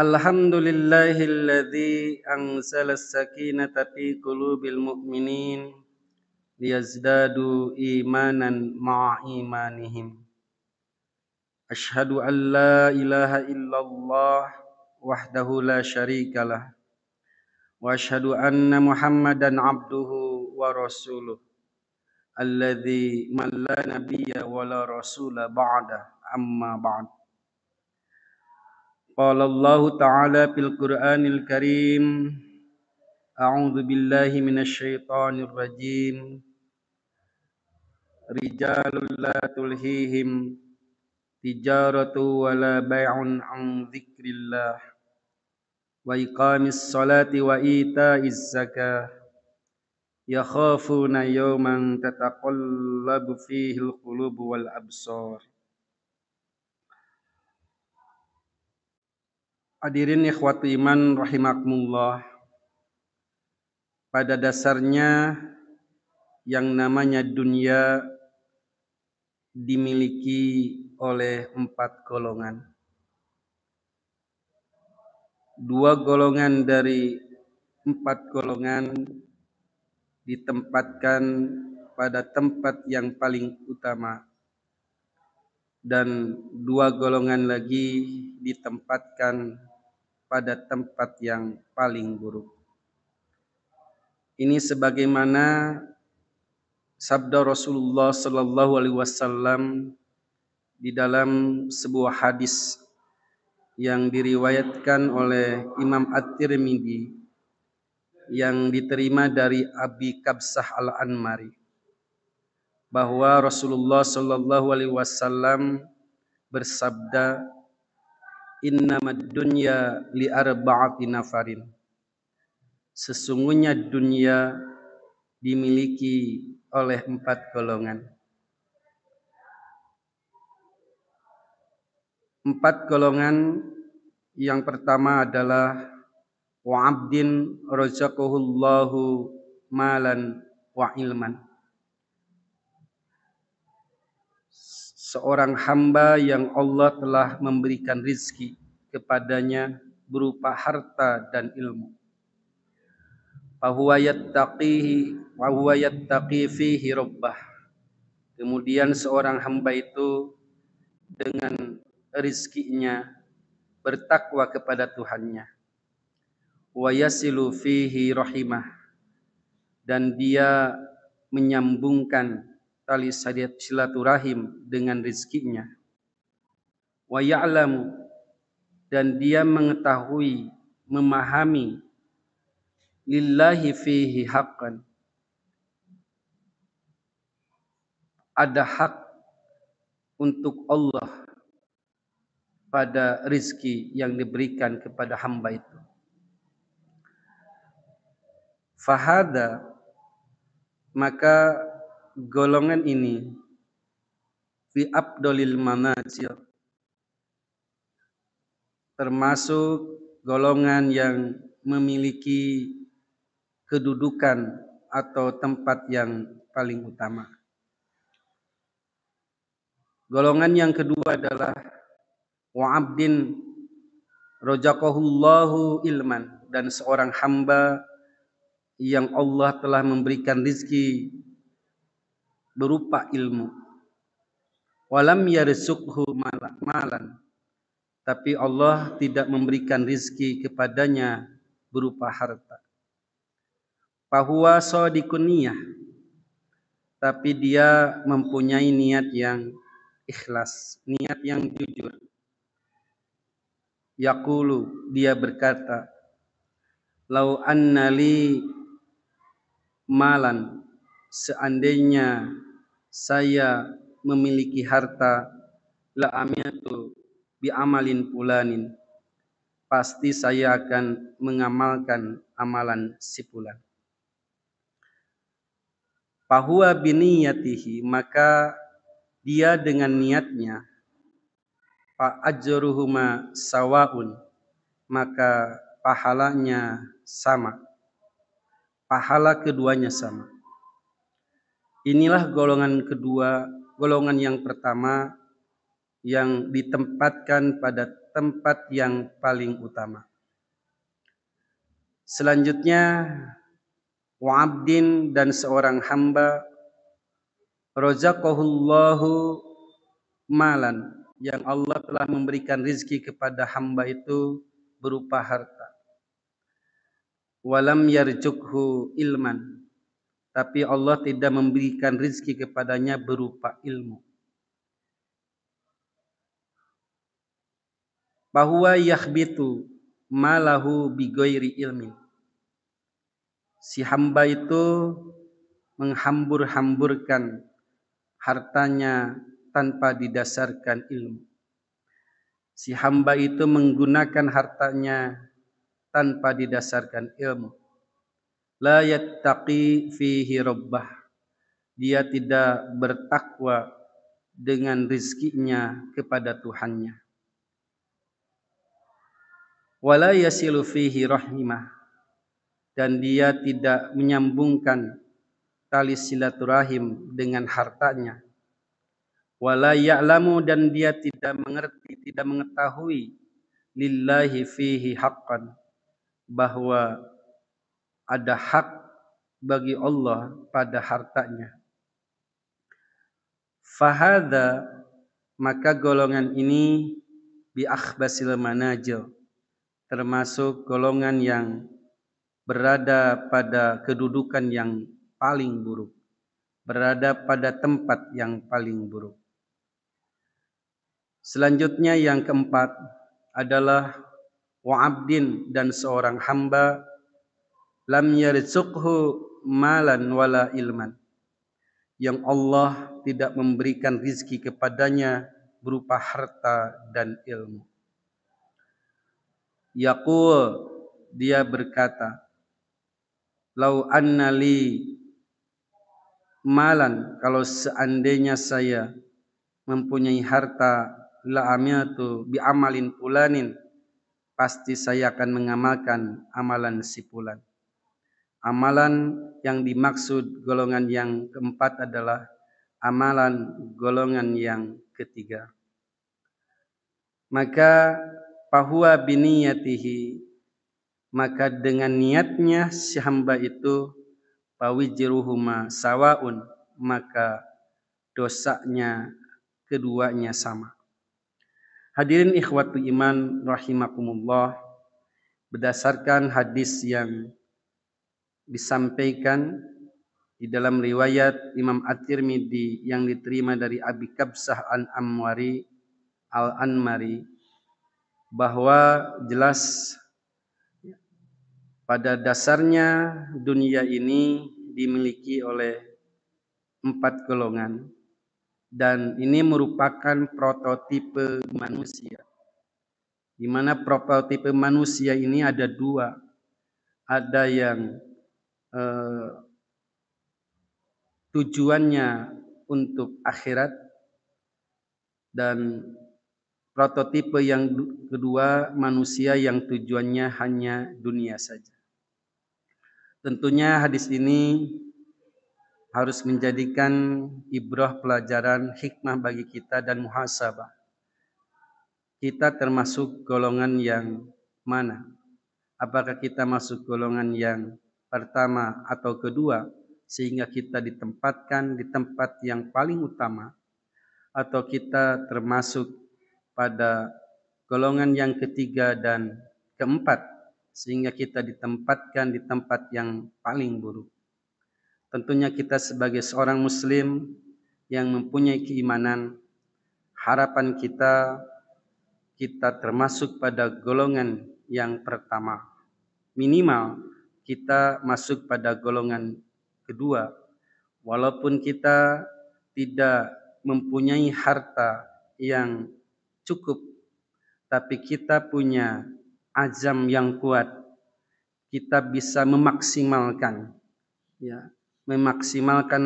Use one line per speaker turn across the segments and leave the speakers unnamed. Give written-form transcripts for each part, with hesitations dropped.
Alhamdulillahilladzi anzala as-sakinata fi qulubil mu'minin liyazdadu imanan ma'a imanihim. Asyhadu an la ilaha illallah wahdahu la syarikalah wa asyhadu anna Muhammadan abduhu wa rasuluh alladzi man la nabiyya wa la rasula ba'da amma ba'd. Qala Allah ta'ala fil Qur'anil Karim, a'udzu billahi minasy syaithanir rajim. Rijalul la tulhihim tijaratu wala bai'un an dzikrillah wa iqamis salati wa ita'iz zakah yakhafuna yawman tataqallabu fihi al-qulubu wal absar. Hadirin ikhwatu iman rahimakumullah. Pada dasarnya yang namanya dunia dimiliki oleh 4 golongan. 2 golongan dari 4 golongan ditempatkan pada tempat yang paling utama, dan 2 golongan lagi ditempatkan pada tempat yang paling buruk. Ini sebagaimana sabda Rasulullah sallallahu alaihi wasallam di dalam sebuah hadis yang diriwayatkan oleh Imam At-Tirmidzi yang diterima dari Abi Kabsah Al-Anmari, bahwa Rasulullah sallallahu alaihi wasallam bersabda, innamad dunya li arba'ati nafarin. Sesungguhnya dunia dimiliki oleh 4 golongan. 4 golongan. Yang pertama adalah wa 'abdin razaqahullahu malan wa ilman. Seorang hamba yang Allah telah memberikan rizki kepadanya berupa harta dan ilmu. Fahuwa yattaqi fihi rabbah. Kemudian seorang hamba itu dengan rizkinya bertakwa kepada Tuhannya. Wa yasilu fihi rahimah. Dan dia menyambungkan tali silaturahim dengan rizkinya. Wa ya'lamu. Dan dia mengetahui, memahami lillahi fihi haqqan. Ada hak untuk Allah pada rizki yang diberikan kepada hamba itu. Fahada, maka golongan ini fi abdolil manazil, termasuk golongan yang memiliki kedudukan atau tempat yang paling utama. Golongan yang kedua adalah wa 'abdin razaqahullahu ilman, dan seorang hamba yang Allah telah memberikan rizki berupa ilmu. Walam yarzuqhu malan, tapi Allah tidak memberikan rizki kepadanya berupa harta. Fahuwa shadiqun niyah, tapi dia mempunyai niat yang ikhlas, niat yang jujur. Yaqulu, dia berkata, lau annali malan, seandainya saya memiliki harta, la amiltu bi amalin fulanin, pasti saya akan mengamalkan amalan si fulan. Fahuwa biniyatihi, maka dia dengan niatnya, fa ajruhuma sawaun, maka pahalanya sama. Pahala keduanya sama. Inilah golongan kedua, golongan yang pertama yang ditempatkan pada tempat yang paling utama. Selanjutnya, wa abdin dan seorang hamba razaqahullahu malan, yang Allah telah memberikan rizki kepada hamba itu berupa harta. Walam yarjukhu ilman, tapi Allah tidak memberikan rizki kepadanya berupa ilmu. Bahwa yakhbitu malahu bighairi ilmin, si hamba itu menghambur-hamburkan hartanya tanpa didasarkan ilmu. Si hamba itu menggunakan hartanya tanpa didasarkan ilmu. La yattaqi fihi rabbah, dia tidak bertakwa dengan rizkinya kepada Tuhannya. Wala yasilu fihi rahimah, dan dia tidak menyambungkan tali silaturahim dengan hartanya. Wala ya'lamu, dan dia tidak mengerti, tidak mengetahui lillahi fihi haqqan, bahwa ada hak bagi Allah pada hartanya. Fahadha, maka golongan ini bi akhbasil manajil, termasuk golongan yang berada pada kedudukan yang paling buruk, berada pada tempat yang paling buruk. Selanjutnya yang keempat adalah wa abdin, dan seorang hamba lam yarzuqhu malan wala ilman, yang Allah tidak memberikan rizki kepadanya berupa harta dan ilmu. Yaqul, dia berkata, lau anna li malan, kalau seandainya saya mempunyai harta, la amiltu bi amalin fulanin, pasti saya akan mengamalkan amalan si fulan. Amalan yang dimaksud golongan yang keempat adalah amalan golongan yang ketiga. Maka fahuwa biniyatihi, maka dengan niatnya si hamba itu fawijruhuma sawaun, maka dosanya keduanya sama. Hadirin ikhwatu iman rahimakumullah, berdasarkan hadis yang disampaikan di dalam riwayat Imam At-Tirmidzi yang diterima dari Abi Kabsah Al-Anmari, bahwa jelas pada dasarnya dunia ini dimiliki oleh 4 golongan, dan ini merupakan prototipe manusia, di mana prototipe manusia ini ada 2. Ada yang tujuannya untuk akhirat, dan prototipe yang kedua manusia yang tujuannya hanya dunia saja. Tentunya hadis ini harus menjadikan ibrah, pelajaran, hikmah bagi kita dan muhasabah. Kita termasuk golongan yang mana? Apakah kita masuk golongan yang pertama atau kedua, sehingga kita ditempatkan di tempat yang paling utama, atau kita termasuk pada golongan yang ketiga dan keempat, sehingga kita ditempatkan di tempat yang paling buruk. Tentunya kita sebagai seorang muslim yang mempunyai keimanan, harapan kita termasuk pada golongan yang pertama. Minimal kita masuk pada golongan kedua, walaupun kita tidak mempunyai harta yang cukup, tapi kita punya azam yang kuat, kita bisa memaksimalkan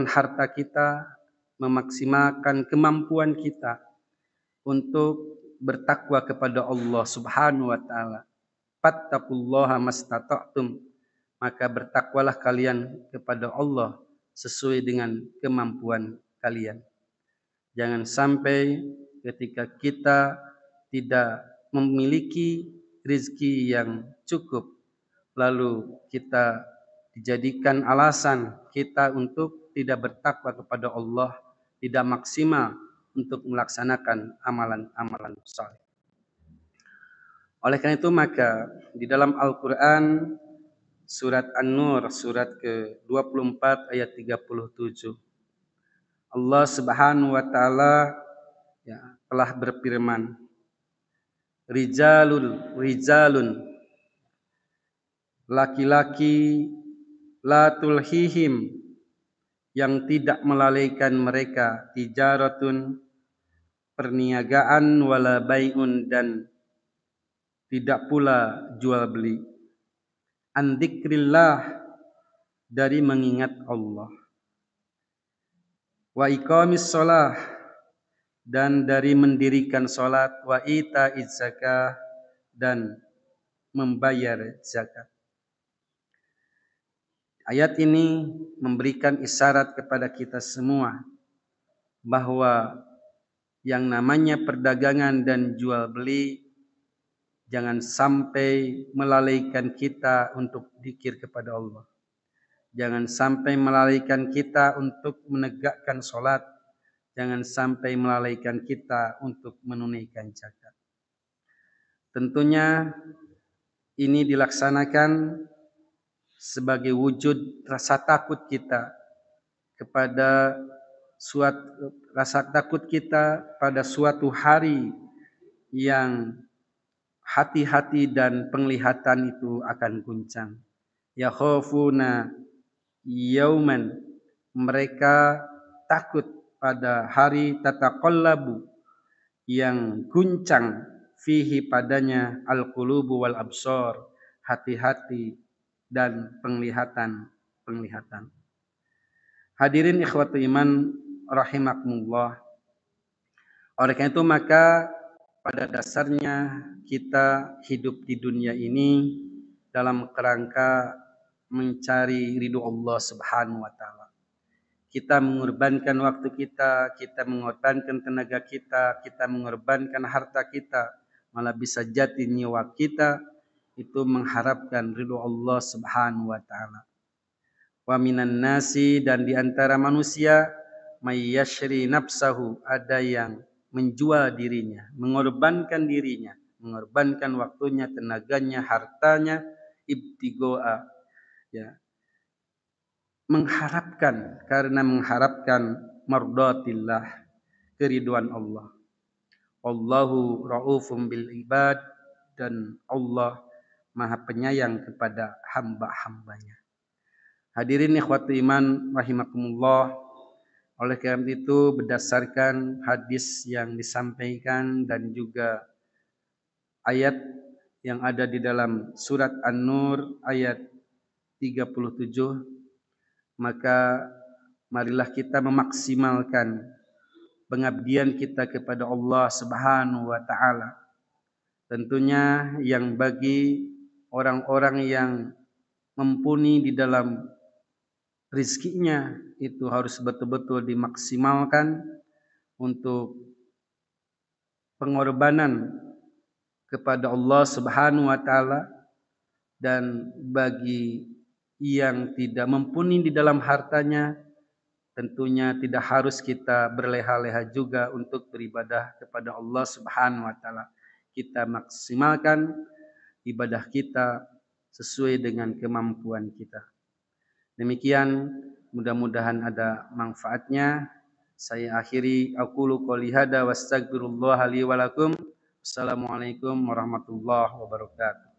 harta kita, memaksimalkan kemampuan kita untuk bertakwa kepada Allah Subhanahu wa taala. Fattaqullaha mastata'tum, maka bertakwalah kalian kepada Allah sesuai dengan kemampuan kalian. Jangan sampai ketika kita tidak memiliki rizki yang cukup, lalu kita dijadikan alasan kita untuk tidak bertakwa kepada Allah, tidak maksimal untuk melaksanakan amalan-amalan saleh. Oleh karena itu maka di dalam Al-Quran surat An-Nur surat ke-24 ayat 37 Allah Subhanahu wa taala telah berfirman, Rizalun laki-laki la tulhihim yang tidak melalaikan mereka tijaratun perniagaan wala bai'un dan tidak pula jual beli an dzikrillah dari mengingat Allah wa iqamis shalah dan dari mendirikan salat wa ita'iz zakah dan membayar zakat. Ayat ini memberikan isyarat kepada kita semua bahwa yang namanya perdagangan dan jual beli jangan sampai melalaikan kita untuk zikir kepada Allah. Jangan sampai melalaikan kita untuk menegakkan salat. Jangan sampai melalaikan kita untuk menunaikan zakat. Tentunya ini dilaksanakan sebagai wujud rasa takut kita kepada rasa takut kita pada suatu hari yang hati-hati dan penglihatan itu akan guncang. Yakhafuna yauman, mereka takut pada hari tataqallabu yang guncang fihi padanya al-qulubu wal absar, hati-hati dan penglihatan. Hadirin ikhwatu iman rahimakumullah. Oleh karena itu maka pada dasarnya kita hidup di dunia ini dalam kerangka mencari ridho Allah Subhanahu wa taala. Kita mengorbankan waktu kita mengorbankan tenaga kita mengorbankan harta kita, malah bisa jati nyawa kita itu mengharapkan ridho Allah Subhanahu wa taala. Wa minan nasi, dan di antara manusia may yashri nafsahu, ada yang menjual dirinya, mengorbankan dirinya, mengorbankan waktunya, tenaganya, hartanya, ibtigoa, mengharapkan mardatillah, keriduan Allah. Allahu raufum bil ibad, dan Allah maha penyayang kepada hamba-hambanya. Hadirin ikhwati iman rahimakumullah. Oleh karena itu berdasarkan hadis yang disampaikan dan juga ayat yang ada di dalam surat An-Nur ayat 37, maka marilah kita memaksimalkan pengabdian kita kepada Allah Subhanahu wa taala. Tentunya yang bagi orang-orang yang mumpuni di dalam rizkinya itu harus betul-betul dimaksimalkan untuk pengorbanan kepada Allah Subhanahu wa taala, dan bagi yang tidak mumpuni di dalam hartanya tentunya tidak harus kita berleha-leha juga untuk beribadah kepada Allah Subhanahu wa taala. Kita maksimalkan ibadah kita sesuai dengan kemampuan kita. Demikian, mudah-mudahan ada manfaatnya. Saya akhiri aqulu qouli hada wastaghfirullah li wa lakum. Assalamualaikum warahmatullahi wabarakatuh.